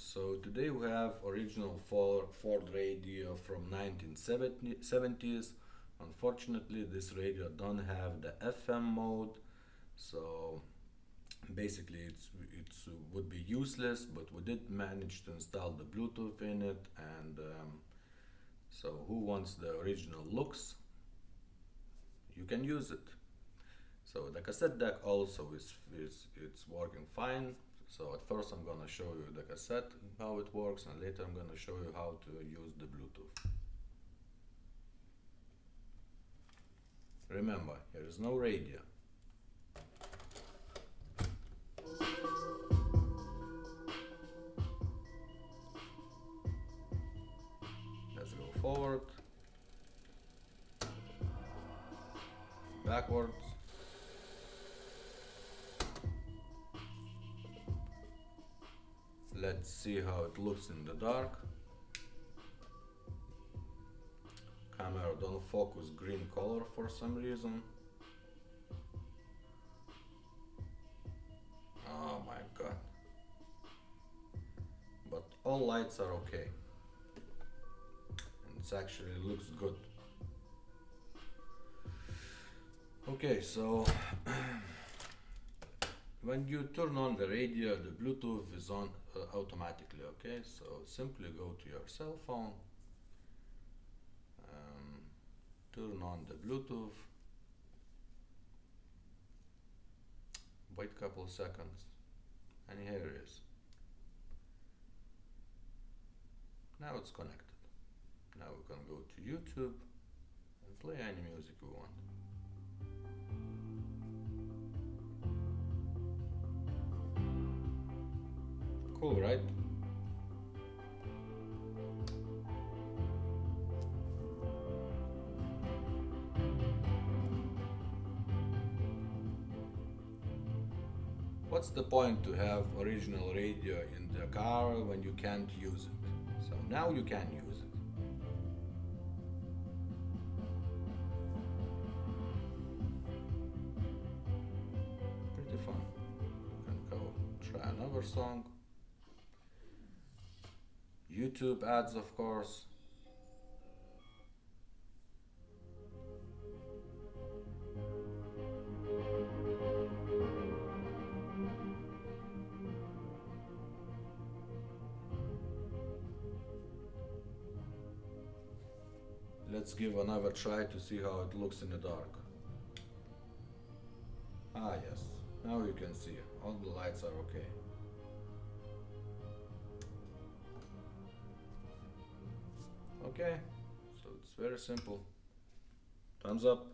So today we have original Ford radio from 1970s. Unfortunately, this radio don't have the FM mode, so basically it's would be useless. But we did manage to install the Bluetooth in it, and so who wants the original looks? You can use it. So the cassette deck also is it's working fine. So at first I'm gonna show you the cassette, how it works, and later I'm gonna show you how to use the Bluetooth. Remember, here is no radio. Let's go forward, backwards, let's see how it looks in the dark. Camera don't focus green color for some reason. Oh my god. But all lights are okay. And it actually looks good. Okay, so when you turn on the radio, the Bluetooth is on automatically, okay? So simply go to your cell phone, turn on the Bluetooth, wait a couple of seconds, and here it is. Now it's connected. Now we can go to YouTube and play any music we want. Cool, right? What's the point to have original radio in the car when you can't use it? So now you can use it. Pretty fun. You can go try another song. YouTube ads, of course. Let's give another try to see how it looks in the dark. Ah yes, now you can see all the lights are okay. Okay, so it's very simple. Thumbs up.